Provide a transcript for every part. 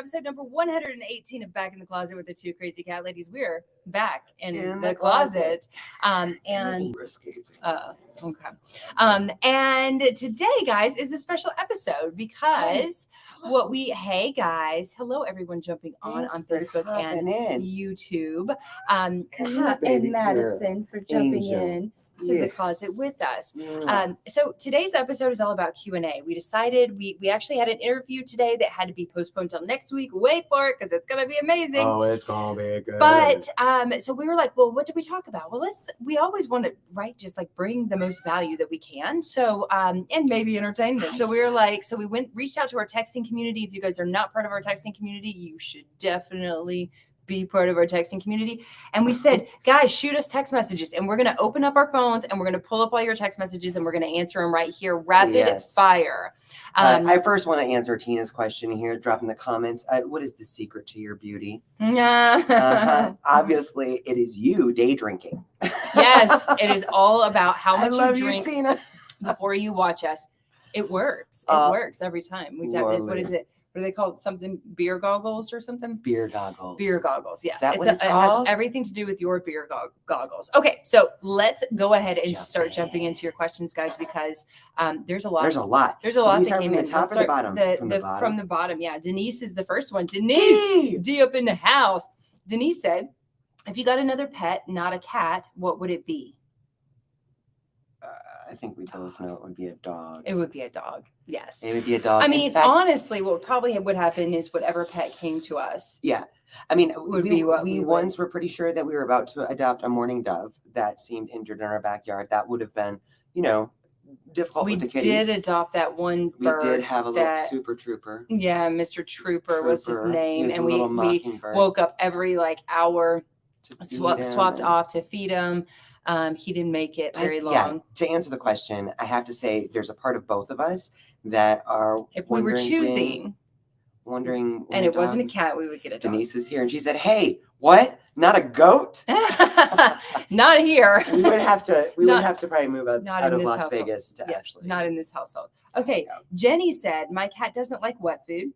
episode number 118 of Back in the Closet with the Two Crazy Cat Ladies. We're back in the closet. And okay. And today, guys, is a special episode because hey guys, hello everyone jumping on Facebook and YouTube. Kayla and Madison for jumping in to the closet with us. So today's episode is all about Q&A. We decided we actually had an interview today that had to be postponed till next week. Wait for it because it's gonna be amazing. Oh, it's gonna be good. But so we were like, well, what did we talk about? Well, we always want to just like bring the most value that we can. So and maybe entertainment. So we were like, so we reached out to our texting community. If you guys are not part of our texting community, you should definitely be part of our texting community. And we said, guys, shoot us text messages and we're going to open up our phones and we're going to pull up all your text messages and we're going to answer them right here. Rapid fire. I first want to answer Tina's question here. Drop in the comments. What is the secret to your beauty? Obviously, it is you day drinking. Yes, it is all about how much you drink Tina. before you watch us. It works. It works every time. What is it? What do they call it? Something beer goggles or something? Beer goggles. Beer goggles. Yes. Is that what it's it called? has everything to do with your beer goggles. Okay. So let's go ahead and start jumping into your questions, guys, because there's a lot. There's a lot that came in. From the top or the bottom? From the bottom. Yeah. Denise is the first one. Denise D up in the house. Denise said, if you got another pet, not a cat, what would it be? I think we both know it would be a dog. It would be a dog. Yes. It would be a dog. I mean, honestly, what probably would happen is whatever pet came to us. Yeah. I mean, we once were pretty sure that we were about to adopt a mourning dove that seemed injured in our backyard. That would have been, difficult with the kitties. We did adopt that one bird. We did have a little super trooper. Yeah, Mr. Trooper was his name. And we woke up every hour, swapped off to feed him. He didn't make it very long. Yeah, to answer the question, I have to say there's a part of both of us that are if we were choosing wondering and it wasn't a cat, we would get a dog. Denise is here and she said, hey, what? Not a goat? Not here. We would have to probably move out of Las Vegas to Ashley. Not in this household. Okay. Yeah. Jenny said, my cat doesn't like wet food.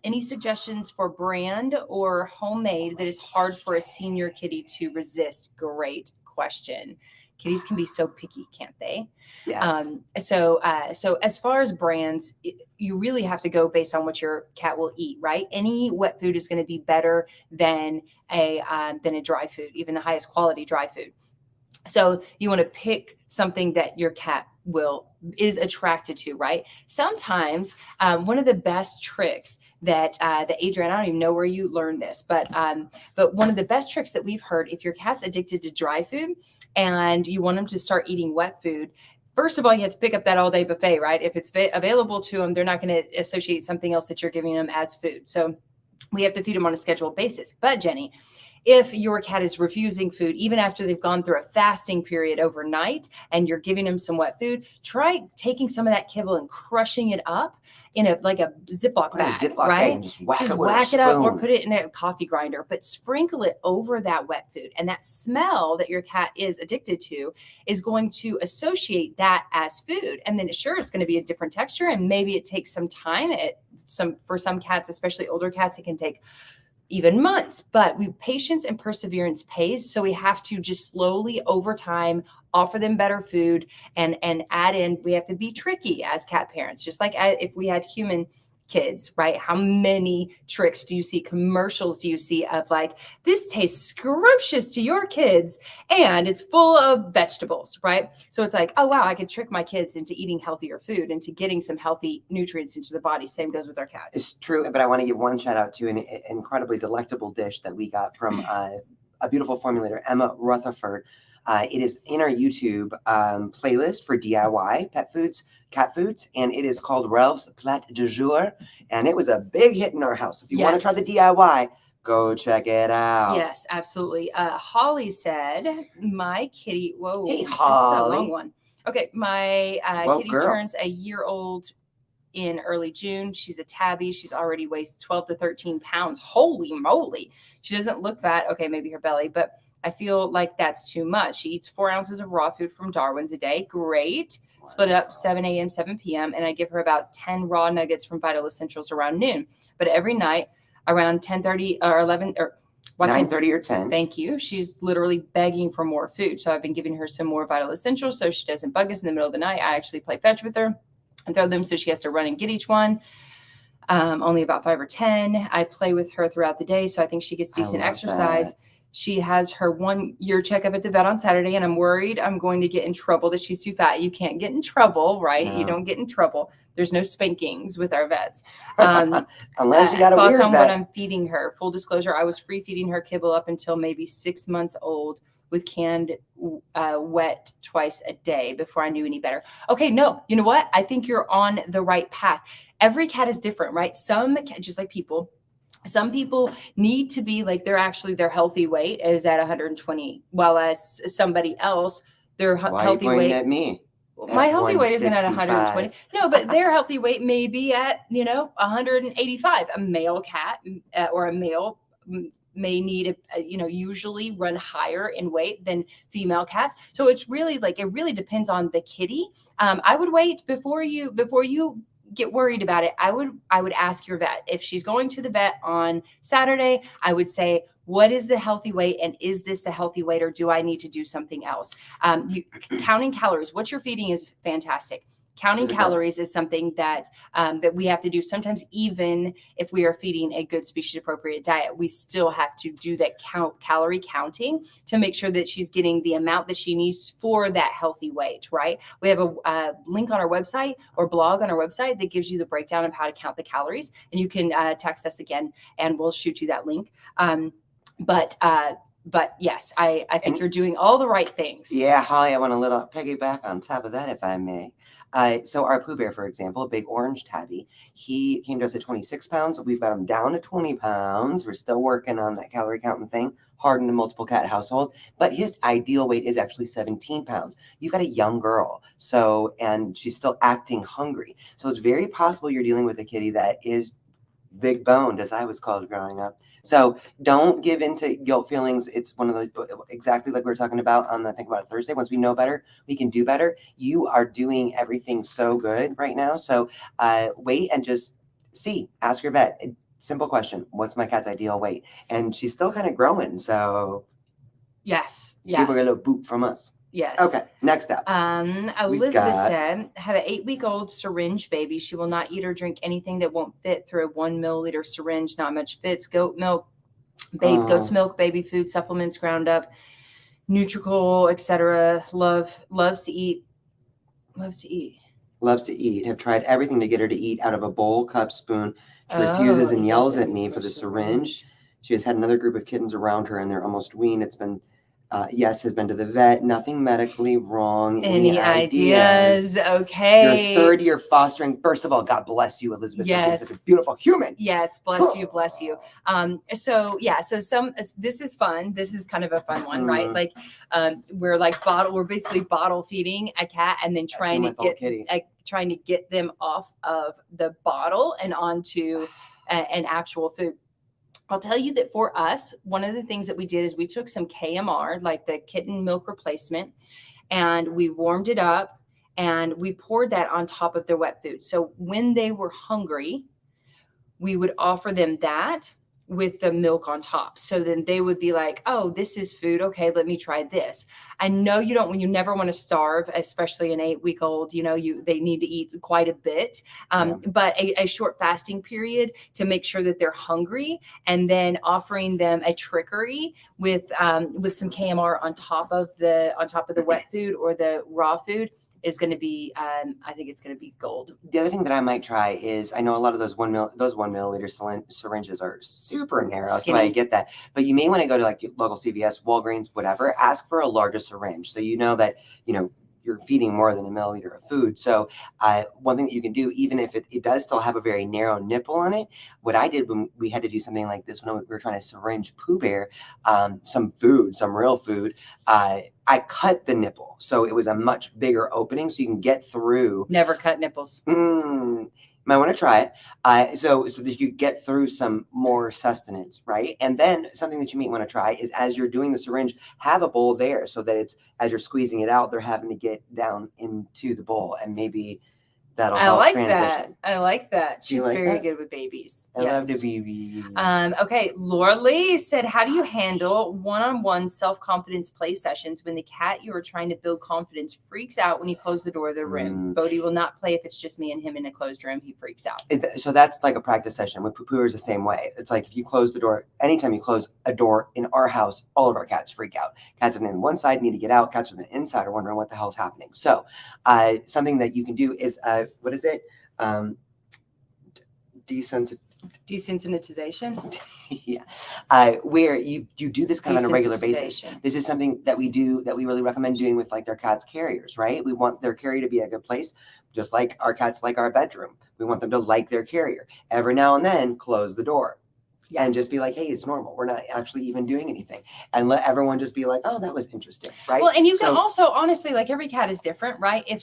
Any suggestions for brand or homemade that is hard for a senior kitty to resist? Great question. Kitties can be so picky, can't they? Yes. So as far as brands, you really have to go based on what your cat will eat, right? Any wet food is going to be better than a dry food, even the highest quality dry food. So you want to pick something that your cat is attracted to, right? Sometimes one of the best tricks that Adrienne, I don't even know where you learned this, but one of the best tricks that we've heard, if your cat's addicted to dry food and you want them to start eating wet food, first of all, you have to pick up that all day buffet, right? If it's available to them, they're not going to associate something else that you're giving them as food. So we have to feed them on a scheduled basis. But Jenny, if your cat is refusing food, even after they've gone through a fasting period overnight and you're giving them some wet food, try taking some of that kibble and crushing it up in a Ziploc bag, right? Just whack it up or put it in a coffee grinder, but sprinkle it over that wet food. And that smell that your cat is addicted to is going to associate that as food. And then sure, it's going to be a different texture and maybe it takes some time. For some cats, especially older cats, it can take even months, but patience and perseverance pays. So we have to just slowly over time offer them better food and add in. We have to be tricky as cat parents, just like if we had human kids, right? How many tricks do you see, commercials do you see of this tastes scrumptious to your kids and it's full of vegetables, right? So it's oh wow, I could trick my kids into eating healthier food, into getting some healthy nutrients into the body. Same goes with our cats. It's true, but I want to give one shout out to an incredibly delectable dish that we got from a beautiful formulator, Emma Rutherford. It is in our YouTube playlist for DIY pet foods, cat foods, and it is called Ralph's Plat du Jour, and it was a big hit in our house. If you want to try the DIY, go check it out. Yes, absolutely. Holly said, my kitty, whoa, hey, Holly. This is a long one. Okay, my kitty turns a year old in early June. She's a tabby. She's already weighs 12 to 13 pounds. Holy moly. She doesn't look fat. Okay, maybe her belly, but I feel like that's too much. She eats 4 ounces of raw food from Darwin's a day. Great. Split it up 7 a.m., 7 p.m. And I give her about 10 raw nuggets from Vital Essentials around noon. But every night around 10:30 or 11 or why can't 9:30 or 10. Thank you. She's literally begging for more food. So I've been giving her some more Vital Essentials so she doesn't bug us in the middle of the night. I actually play fetch with her and throw them so she has to run and get each one. Only about 5 or 10. I play with her throughout the day, so I think she gets decent exercise. That. She has her 1-year checkup at the vet on Saturday, and I'm worried I'm going to get in trouble that she's too fat. You can't get in trouble, right? No. You don't get in trouble. There's no spankings with our vets. Unless you got a thoughts weird on vet. what I'm feeding her. Full disclosure, I was free feeding her kibble up until maybe 6 months old with canned wet twice a day before I knew any better. Okay, no, you know what? I think you're on the right path. Every cat is different, right? Some, just like people, some people need to be like their healthy weight is at 120, while as somebody else, their Why healthy are you pointing weight. at me? My healthy weight isn't at 165. 120. No, but their healthy weight may be at 185. A male cat or a male may need usually run higher in weight than female cats. So it's really it really depends on the kitty. I would wait before you get worried about it. I would ask your vet. If she's going to the vet on Saturday, I would say, what is the healthy weight, and is this the healthy weight, or do I need to do something else? Counting calories, what you're feeding is fantastic. Counting calories is something that that we have to do. Sometimes, even if we are feeding a good species appropriate diet, we still have to do that calorie counting to make sure that she's getting the amount that she needs for that healthy weight, right? We have a link on our website or blog on our website that gives you the breakdown of how to count the calories, and you can text us again and we'll shoot you that link. But yes, I think you're doing all the right things. Yeah, Holly, I want a little piggyback on top of that, if I may. So our Pooh Bear, for example, a big orange tabby, he came to us at 26 pounds. We've got him down to 20 pounds. We're still working on that calorie counting thing, hard in a multiple cat household. But his ideal weight is actually 17 pounds. You've got a young girl, and she's still acting hungry. So it's very possible you're dealing with a kitty that is big boned, as I was called growing up. So don't give into guilt feelings. It's one of those, exactly like we were talking about on the Think About It Thursday. Once we know better, we can do better. You are doing everything so good right now. So wait and just see. Ask your vet. Simple question. What's my cat's ideal weight? And she's still kind of growing. So yes. Yeah. People get a little boop from us. Yes. Okay. Next up. Elizabeth said, have an 8-week-old syringe baby. She will not eat or drink anything that won't fit through a 1 milliliter syringe. Not much fits. Goat milk, goat's milk, baby food, supplements, ground up, Nutricol, etc. Loves to eat. Have tried everything to get her to eat out of a bowl, cup, spoon. She refuses and yells at me for the syringe. She has had another group of kittens around her, and they're almost weaned. It's been has been to the vet. Nothing medically wrong. Any ideas? Okay. Your 3rd year fostering. First of all, God bless you, Elizabeth, for being such a beautiful human. Yes, bless you. So this is fun. This is kind of a fun one, right? Like, we're basically bottle feeding a cat and then trying to get them off of the bottle and onto an actual food. I'll tell you that for us, one of the things that we did is we took some KMR, like the kitten milk replacement, and we warmed it up and we poured that on top of their wet food. So when they were hungry, we would offer them that with the milk on top. So then they would be like, oh, this is food. Okay, let me try this. I know you never want to starve, especially an 8-week-old, they need to eat quite a bit. But a short fasting period to make sure that they're hungry, and then offering them a trickery with some KMR on top of the wet food or the raw food is going to be, I think it's going to be gold. The other thing that I might try is, I know a lot of those 1 milliliter syringes are super narrow, so I get that. But you may want to go to like your local CVS, Walgreens, whatever. Ask for a larger syringe, so you know that you're feeding more than a milliliter of food. So one thing that you can do, even if it does still have a very narrow nipple on it, what I did when we had to do something like this, when we were trying to syringe Pooh Bear some real food, I cut the nipple. So it was a much bigger opening so you can get through. Never cut nipples. Might want to try it. So that you get through some more sustenance, right? And then something that you might want to try is, as you're doing the syringe, have a bowl there so that it's, as you're squeezing it out, they're having to get down into the bowl, and maybe that'll I help like transition. that. I like that. Do you She's like very that? good with babies. I love the Yes. babies. Okay, Laura Lee said, how do you handle one-on-one self-confidence play sessions when the cat you are trying to build confidence freaks out when you close the door of the room? Bodhi will not play if it's just me and him in a closed room. He freaks out. So that's like a practice session. With Poo-Pooers the same way. It's like if you close the door, anytime you close a door in our house, all of our cats freak out. Cats on the one side need to get out. Cats on the inside are wondering what the hell's happening. So something that you can do is, what is it? Desensitization. Yeah, where you do this kind of on a regular basis. Desensitization. This is something that we do that we really recommend doing with like their cats' carriers, right? We want their carrier to be a good place, just like our cats like our bedroom. We want them to like their carrier. Every now and then, close the door. Yeah. And just be like, hey, it's normal. We're not actually even doing anything. And let everyone just be like, oh, that was interesting, right? Well, and you can also, honestly, like every cat is different, right? If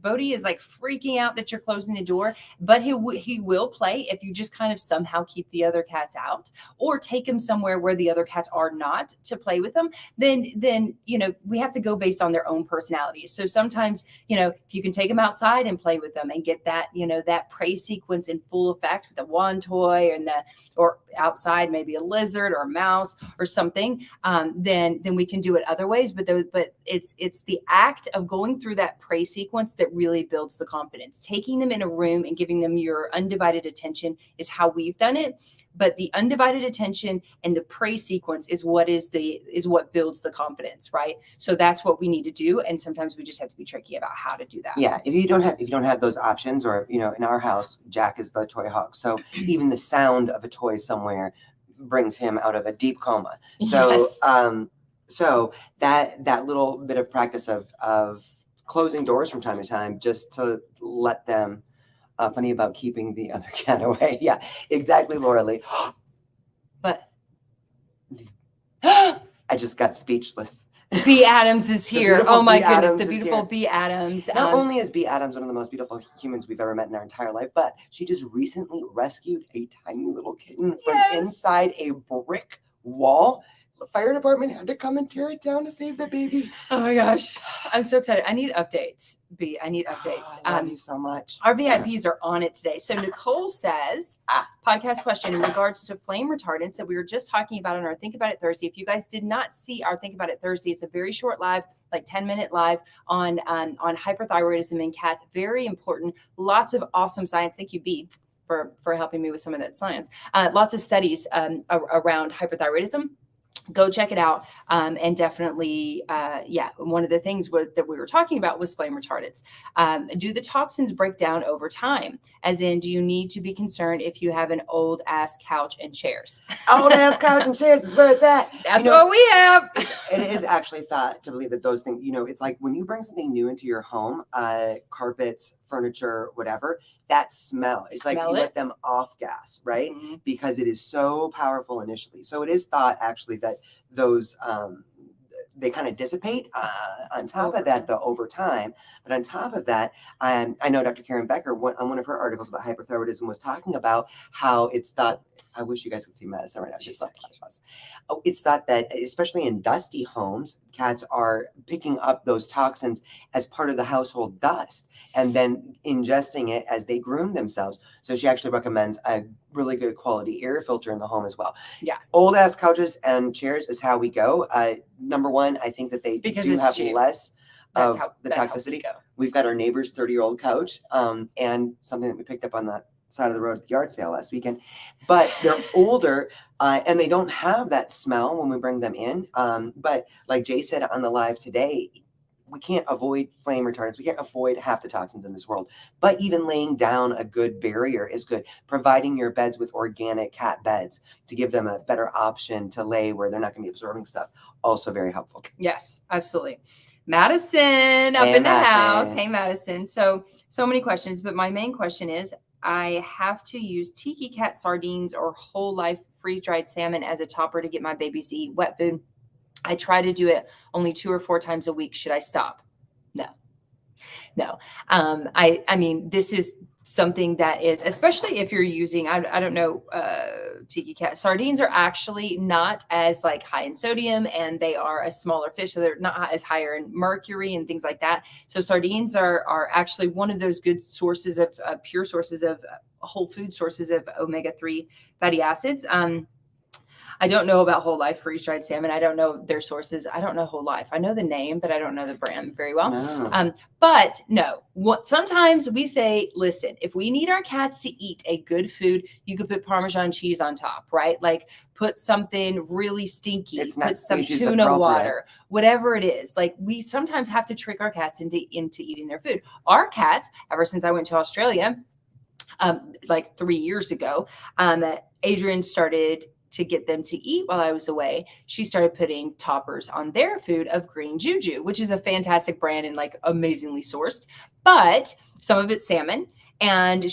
Bodhi is like freaking out that you're closing the door, but he will play if you just kind of somehow keep the other cats out or take him somewhere where the other cats are not to play with them, then we have to go based on their own personalities. So sometimes, if you can take them outside and play with them and get that, that prey sequence in full effect with the wand toy or outside, maybe a lizard or a mouse or something, then we can do it other ways. But it's the act of going through that prey sequence that really builds the confidence. Taking them in a room and giving them your undivided attention is how we've done it. But the undivided attention and the prey sequence is what builds the confidence, right? So that's what we need to do. And sometimes we just have to be tricky about how to do that. Yeah. If you don't have those options, or, in our house, Jack is the toy hawk. So even the sound of a toy somewhere brings him out of a deep coma. So, Yes. So that little bit of practice of closing doors from time to time, just to let them, funny about keeping the other cat away. Yeah, exactly, Laura Lee. But I just got speechless. B. Adams is here. Oh my goodness, the beautiful B. Adams. Not only is B. Adams one of the most beautiful humans we've ever met in our entire life, but she just recently rescued a tiny little kitten from inside a brick wall. The fire department had to come and tear it down to save the baby. Oh my gosh, I'm so excited. I need updates, B. I need updates. I love you so much. Our VIPs are on it today. So Nicole says, podcast question in regards to flame retardants that we were just talking about on our Think About It Thursday. If you guys did not see our Think About It Thursday, it's a very short live, like 10-minute live on hyperthyroidism in cats. Very important. Lots of awesome science. Thank you, B, for helping me with some of that science. Lots of studies around hyperthyroidism. Go check it out. And definitely, one of the things that we were talking about was flame retardants. Do the toxins break down over time? As in, do you need to be concerned if you have an old ass couch and chairs? Old ass couch and chairs is where it's at. That's what we have. It is actually thought to believe that those things, it's like when you bring something new into your home, carpets, furniture, whatever, that smell, it's like you let them off gas, right? Mm-hmm. Because it is so powerful initially. So it is thought actually that those, they kind of dissipate on top of that, though, over time. But on top of that, I know Dr. Karen Becker, on one of her articles about hyperthyroidism, was talking about how it's thought, I wish you guys could see Madison right now. She's like, it's thought that, especially in dusty homes, cats are picking up those toxins as part of the household dust and then ingesting it as they groom themselves. So she actually recommends a really good quality air filter in the home as well. Yeah. Old ass couches and chairs is how we go. Number one, I think that they do have cheap. Less of the toxicity. We've got our neighbor's 30-year-old couch and something that we picked up on the side of the road at the yard sale last weekend, but they're older and they don't have that smell when we bring them in. But like Jay said on the live today, we can't avoid flame retardants. We can't avoid half the toxins in this world, but even laying down a good barrier is good. Providing your beds with organic cat beds to give them a better option to lay where they're not going to be absorbing stuff. Also very helpful. Yes, absolutely. Madison up in the house. Hey, Madison. So many questions, but my main question is, I have to use Tiki Cat sardines or whole life freeze-dried salmon as a topper to get my babies to eat wet food. I try to do it only 2 or 4 times a week. Should I stop? No. I mean, this is something that is, especially if you're using, I don't know, Tiki Cat, sardines are actually not as like high in sodium, and they are a smaller fish, so they're not as higher in mercury and things like that. So sardines are actually one of those good sources of pure sources of whole food sources of omega-3 fatty acids. I don't know about Whole Life freeze-dried salmon. I don't know their sources. I don't know Whole Life. I know the name, but I don't know the brand very well. No. But no, sometimes we say, listen, if we need our cats to eat a good food, you could put Parmesan cheese on top, right? Like put something really stinky, It's not put some species tuna appropriate. water, whatever it is. Like we sometimes have to trick our cats into eating their food. Our cats, ever since I went to Australia, like 3 years ago, Adrian started to get them to eat while I was away. She started putting toppers on their food of Green Juju, which is a fantastic brand and like amazingly sourced, but some of it's salmon. And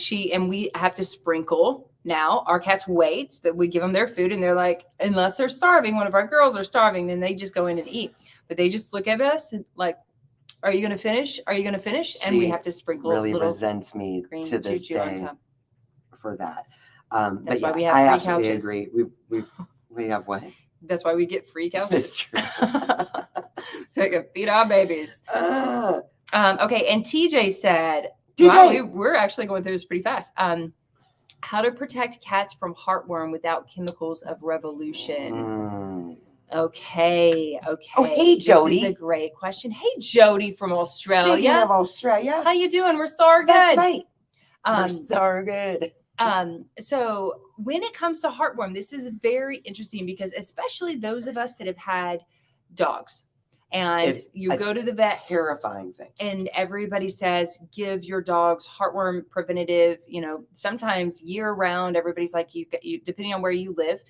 we have to sprinkle. Now our cats wait that we give them their food, and they're like, unless they're starving, one of our girls are starving, then they just go in and eat. But they just look at us and like, are you going to finish? Are you going to finish? And we She have to sprinkle really little resents me Green to this Juju on day top. for that. That's But why yeah, we have I free absolutely couches. agree. We have what? That's why we get free couches. That's true. So I can feed our babies. Ah, Okay, and TJ said, TJ! wow, we're actually going through this pretty fast. How to protect cats from heartworm without chemicals of revolution. Mm. Okay. Oh, hey, Jody. This is a great question. Hey, Jody from Australia. Speaking of Australia, How you doing? We're so good. that's mate. We're so good. So when it comes to heartworm, this is very interesting because especially those of us that have had dogs, and It's you a go to the vet Terrifying thing. and everybody says, give your dogs heartworm preventative, sometimes year round, everybody's like, you depending on where you live.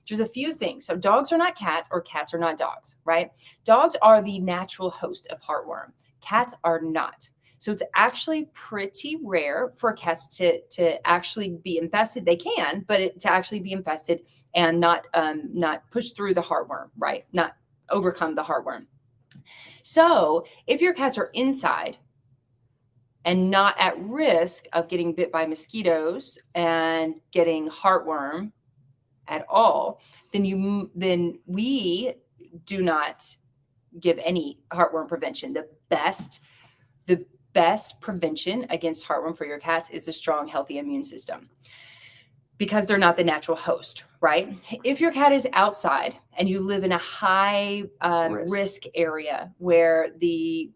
There's a few things. So dogs are not cats, or cats are not dogs, right? Dogs are the natural host of heartworm. Cats are not. So it's actually pretty rare for cats to actually be infested. They can, but to actually be infested and not push through the heartworm, right? Not overcome the heartworm. So if your cats are inside and not at risk of getting bit by mosquitoes and getting heartworm at all, then we do not give any heartworm prevention. The best prevention against heartworm for your cats is a strong, healthy immune system, because they're not the natural host, right? If your cat is outside and you live in a high risk area where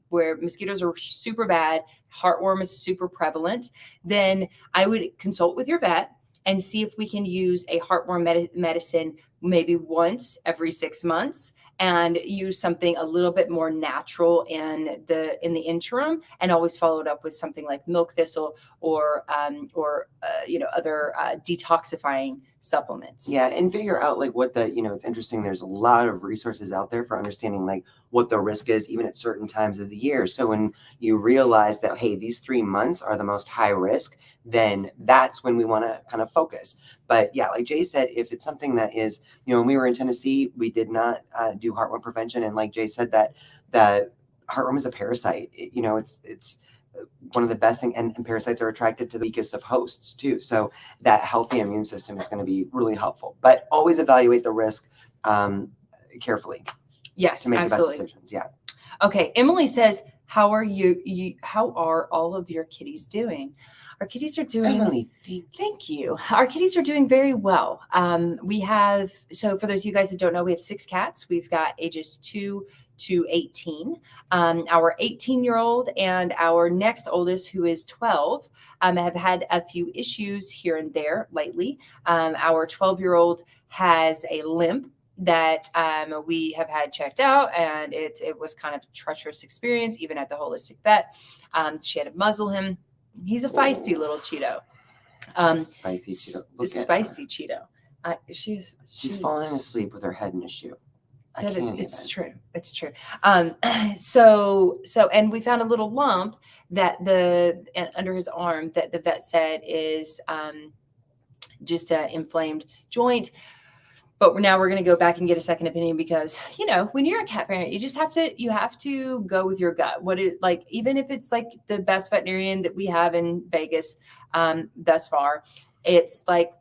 mosquitoes are super bad, heartworm is super prevalent, then I would consult with your vet and see if we can use a heartworm medicine maybe once every 6 months, and use something a little bit more natural in the interim, and always follow it up with something like milk thistle or other detoxifying supplements. Yeah, and figure out like what it's interesting. There's a lot of resources out there for understanding like what the risk is, even at certain times of the year. So when you realize that, hey, these 3 months are the most high risk, then that's when we want to kind of focus. But yeah, like Jay said, if it's something that is, when we were in Tennessee, we did not do heartworm prevention. And like Jay said, that heartworm is a parasite. It's one of the best things, and parasites are attracted to the weakest of hosts too. So that healthy immune system is going to be really helpful. But always evaluate the risk carefully. Yes, to make absolutely. the best decisions. Yeah. Okay, Emily says, how are how are all of your kitties doing? Our kitties are doing. Emily, thank you. Our kitties are doing very well. We have, so for those of you guys that don't know, we have 6 cats. We've got ages 2 to 18. Our 18-year-old and our next oldest, who is 12, have had a few issues here and there lately. Our 12-year-old has a limp that we have had checked out, and it was kind of a treacherous experience, even at the holistic vet. She had to muzzle him. He's a feisty little Cheeto. Spicy Cheeto. Spicy Cheeto. She's falling asleep with her head in a shoe. It's true. It's true. So, and we found a little lump that under his arm that the vet said is just an inflamed joint. But now we're going to go back and get a second opinion because, when you're a cat parent, you have to go with your gut. Even if it's like the best veterinarian that we have in Vegas thus far, it's like,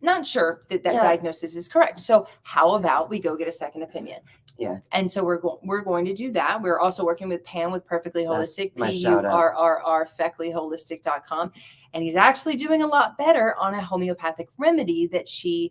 not sure that diagnosis is correct. So how about we go get a second opinion? Yeah. And so we're going to do that. We're also working with Pam with Perfectly Holistic, PURRR, feckleyholistic.com. And he's actually doing a lot better on a homeopathic remedy that she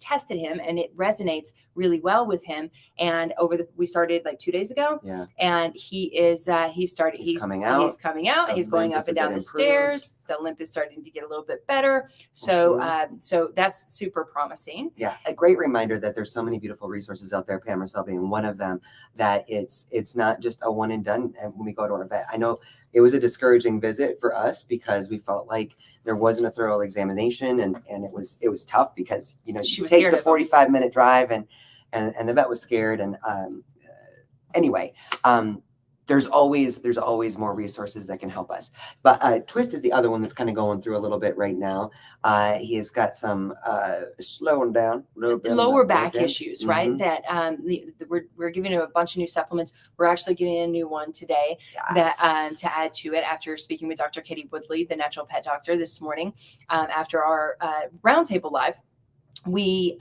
tested him, and it resonates really well with him. And we started like 2 days ago. Yeah. And he's coming out. He's coming out. He's going up and down the stairs. The limp is starting to get a little bit better. So so that's super promising. Yeah. A great reminder that there's so many beautiful resources out there, Pam herself being one of them, that it's not just a one and done. And when we go to our vet, I know it was a discouraging visit for us because we felt like there wasn't a thorough examination, and it was tough because She you was take scared the 45-minute drive and the vet was scared, and anyway, there's always more resources that can help us. But Twist is the other one that's kind of going through a little bit right now. He has got some slowing down a little bit, lower back issues, right? That we're giving him a bunch of new supplements. We're actually getting a new one today that to add to it after speaking with Dr. Katie Woodley, the natural pet doctor, this morning after our roundtable live. We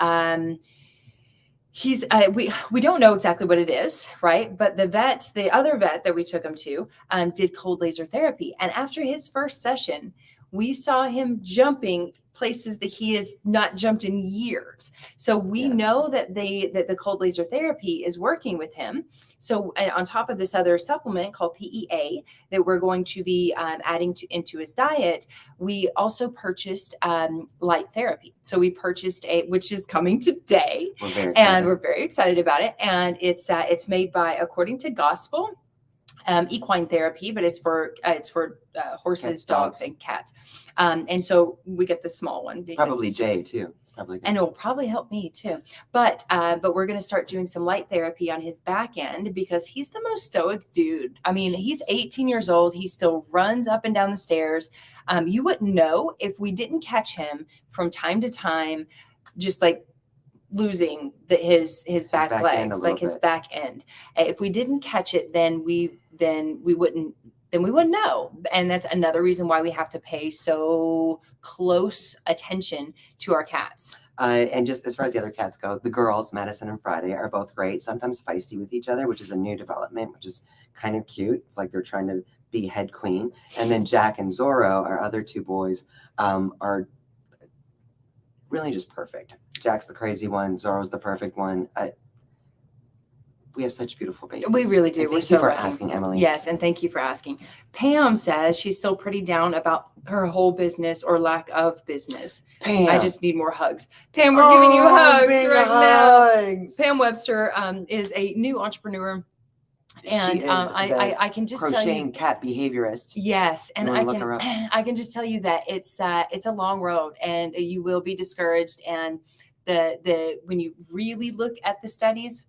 we don't know exactly what it is, right? But the other vet that we took him to did cold laser therapy. And after his first session, we saw him jumping places that he has not jumped in years. So we know that the cold laser therapy is working with him. So on top of this other supplement called PEA that we're going to be adding into his diet, we also purchased light therapy. So we purchased which is coming today, we're very excited about it. And it's made by, according to Gospel, equine therapy, but it's for horses, Cats, dogs, and cats. And so we get the small one. Probably Jay too. And it'll probably help me too. But we're going to start doing some light therapy on his back end because he's the most stoic dude. I mean, he's 18 years old. He still runs up and down the stairs. You wouldn't know if we didn't catch him from time to time, just like losing his back legs, like his back end. If we didn't catch it, then we wouldn't know. And that's another reason why we have to pay so close attention to our cats. And just as far as the other cats go, the girls, Madison and Friday, are both great, sometimes feisty with each other, which is a new development, which is kind of cute. It's like they're trying to be head queen. And then Jack and Zorro, our other two boys, are really just perfect. Jack's the crazy one. Zorro's the perfect one. We have such beautiful babies. We really do. Thank you for asking, Emily. Yes, and thank you for asking. Pam says she's still pretty down about her whole business or lack of business. Pam. I just need more hugs. Pam, we're giving you hugs right now. Pam Webster is a new entrepreneur. And I can just tell you, crocheting cat behaviorist. Yes, and I can just tell you that it's a long road, and you will be discouraged. And when you really look at the studies,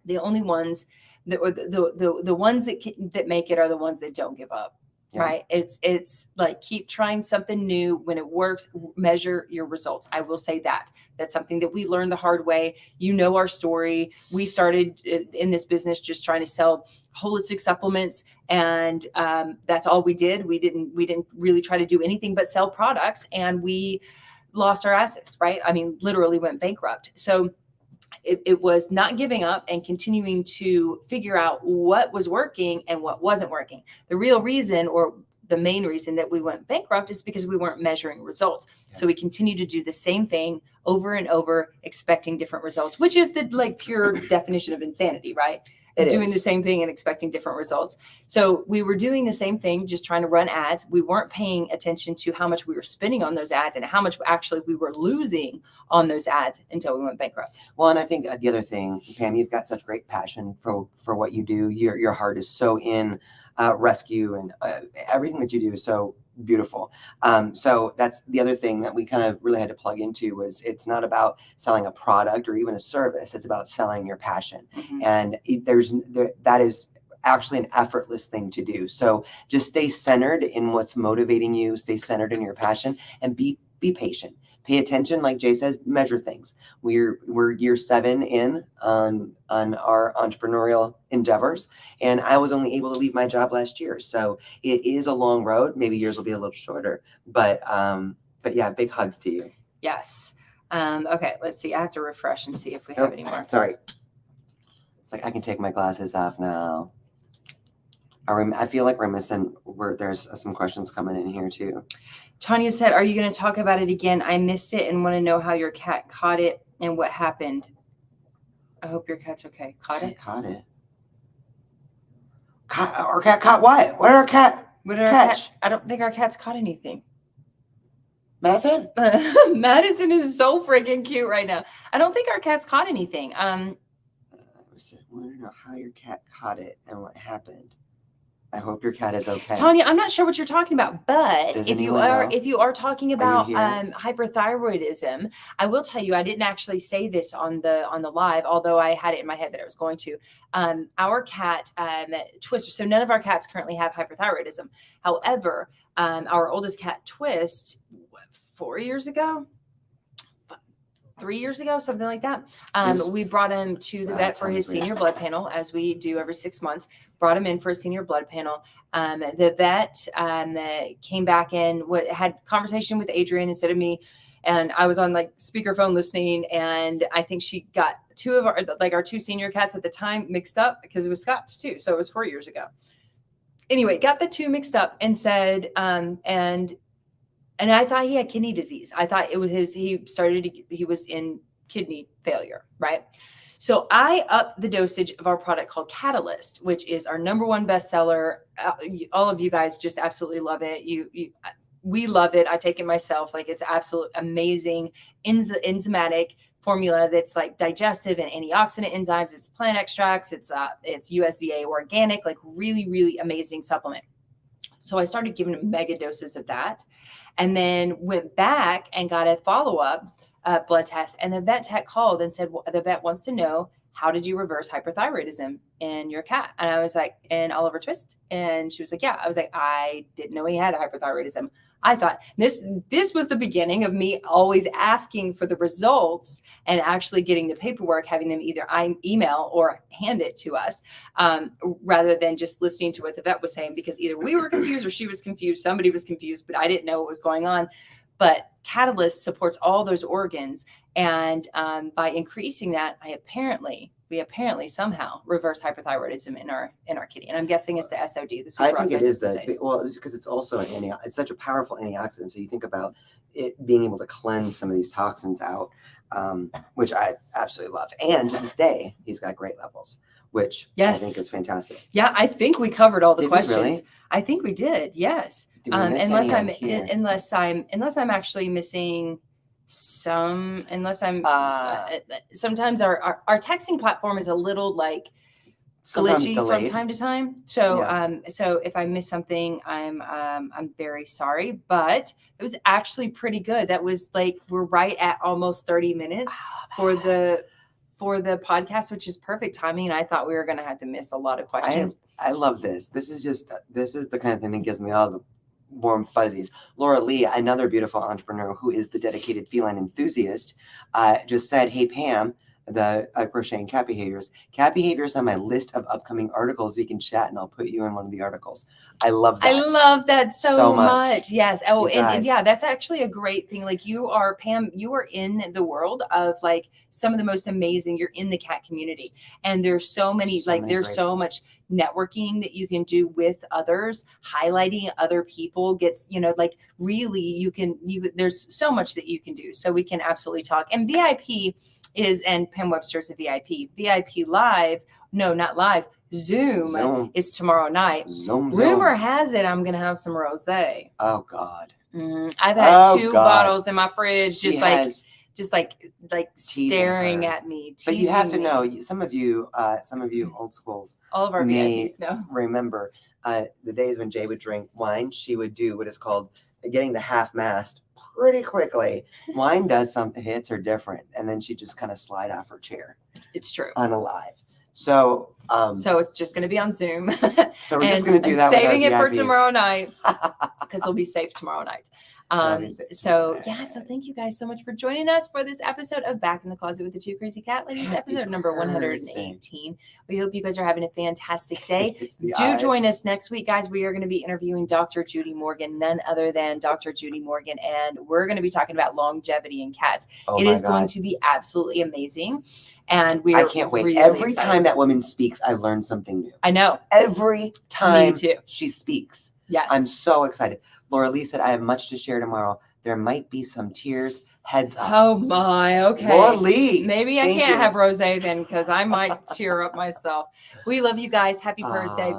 the only ones the ones that make it are the ones that don't give up. Yeah. Right. It's like, keep trying something new. When it works, measure your results. I will say that's something that we learned the hard way. Our story. We started in this business just trying to sell holistic supplements, and that's all we did. We didn't really try to do anything but sell products, and we lost our assets. Right. I mean, literally went bankrupt. So it was not giving up and continuing to figure out what was working and what wasn't working. The real reason, or the main reason, that we went bankrupt is because we weren't measuring results. Yeah. So we continue to do the same thing over and over, expecting different results, which is the pure definition of insanity, right? Doing the same thing and expecting different results. So we were doing the same thing, just trying to run ads. We weren't paying attention to how much we were spending on those ads and how much actually we were losing on those ads until we went bankrupt. Well, and I think the other thing, Pam, you've got such great passion for what you do. Your heart is so in rescue, and everything that you do is so beautiful. So that's the other thing that we kind of really had to plug into, was it's not about selling a product or even a service. It's about selling your passion. Mm-hmm. And that is actually an effortless thing to do. So just stay centered in what's motivating you, stay centered in your passion, and be patient. pay attention, like Jay says, measure things. We're year 7 in on our entrepreneurial endeavors, and I was only able to leave my job last year. So it is a long road. Maybe yours will be a little shorter, but yeah, big hugs to you. Yes. Okay, let's see. I have to refresh and see if we have any more. Sorry. It's like I can take my glasses off now. I feel like we're missing. There's some questions coming in here too. Tanya said, "Are you going to talk about it again? I missed it and want to know how your cat caught it and what happened. I hope your cat's okay. Caught it? Caught it. Our cat caught what? What did our cat catch? I don't think our cat's caught anything." Madison? Madison is so freaking cute right now. I don't think our cat's caught anything. I want to know how your cat caught it and what happened. I hope your cat is okay. Tanya, I'm not sure what you're talking about, but Does if you are talking about hyperthyroidism, I will tell you, I didn't actually say this on the live, although I had it in my head that I was going to. Our cat Twister. So none of our cats currently have hyperthyroidism. However, our oldest cat Twist, 4 years ago, 3 years ago, something like that. We brought him to the vet for his senior blood panel, as we do every 6 months. Brought him in for a senior blood panel. The vet came back in, had conversation with Adrian instead of me, and I was on like speakerphone listening. And I think she got two of our two senior cats at the time mixed up because it was Scott's too. So it was 4 years ago. Anyway, got the two mixed up and said, and I thought he had kidney disease. I thought it was he was in kidney failure, right? So I upped the dosage of our product called Catalyst, which is our #1 bestseller. All of you guys just absolutely love it. We love it. I take it myself. Like, it's absolute amazing enzymatic formula that's like digestive and antioxidant enzymes. It's plant extracts. It's USDA organic, like really, really amazing supplement. So I started giving him mega doses of that, and then went back and got a follow-up blood test. And the vet tech called and said, the vet wants to know, how did you reverse hyperthyroidism in your cat? And I was like, in Oliver Twist? And she was like, yeah. I was like, I didn't know he had hyperthyroidism. I thought this was the beginning of me always asking for the results and actually getting the paperwork, having them either email or hand it to us, rather than just listening to what the vet was saying, because either we were confused or she was confused. Somebody was confused, but I didn't know what was going on. But Catalyst supports all those organs. And by increasing that, we apparently somehow reverse hyperthyroidism in our kitty. And I'm guessing it's the SOD. I think it is because it's also it's such a powerful antioxidant. So you think about it being able to cleanse some of these toxins out, which I absolutely love. And to this day, he's got great levels, which I think is fantastic. Yeah, I think we covered all the questions. Really? I think we did. Yes. Unless I'm actually missing some, sometimes our texting platform is a little like glitchy from time to time. So so if I miss something, I'm very sorry, but it was actually pretty good. That was like, we're right at almost 30 minutes for the podcast, which is perfect timing. And I thought we were going to have to miss a lot of questions. I love this. This is the kind of thing that gives me all the warm fuzzies. Laura Lee, another beautiful entrepreneur who is the dedicated feline enthusiast, just said, hey, Pam, the crocheting cat behaviors. Cat behaviors on my list of upcoming articles. We can chat and I'll put you in one of the articles. I love that. I love that so much. Yes. Oh, and yeah, that's actually a great thing. Like, you are, Pam, you are in the world of like some of the most amazing, you're in the cat community. And there's so many, there's so much networking that you can do with others, highlighting other people gets, really there's so much that you can do. So we can absolutely talk. And VIP and Pam Webster's a VIP. VIP live, no, not live. Zoom is tomorrow night. Rumor has it I'm going to have some rosé. Oh God. I've had two bottles in my fridge, just staring at me. But you have to know, some of you old schools, all of our VIPs know. Remember the days when Jay would drink wine. She would do what is called getting to half mast pretty quickly. Wine does something, hits her different, and then she just kind of slide off her chair. It's true. Unalive. So it's just going to be on Zoom. So we're just going to do that. Saving it for tomorrow night because we'll be safe tomorrow night. So thank you guys so much for joining us for this episode of Back in the Closet with the Two Crazy Cat Ladies, episode number 118. We hope you guys are having a fantastic day. Do join us next week, guys. We are going to be interviewing Dr. Judy Morgan, none other than Dr. Judy Morgan, and we're going to be talking about longevity in cats. It is going to be absolutely amazing. And I can't wait. Really Every excited. time that woman speaks, I learn something new. I know. Every time Me too. she speaks. Yes. I'm so excited. Laura Lee said, I have much to share tomorrow. There might be some tears. Heads up. Oh my, okay. Laura Lee. Maybe I can't have rosé then, because I might tear up myself. We love you guys. Happy Thursday.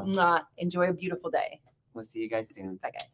Enjoy a beautiful day. We'll see you guys soon. Bye, guys.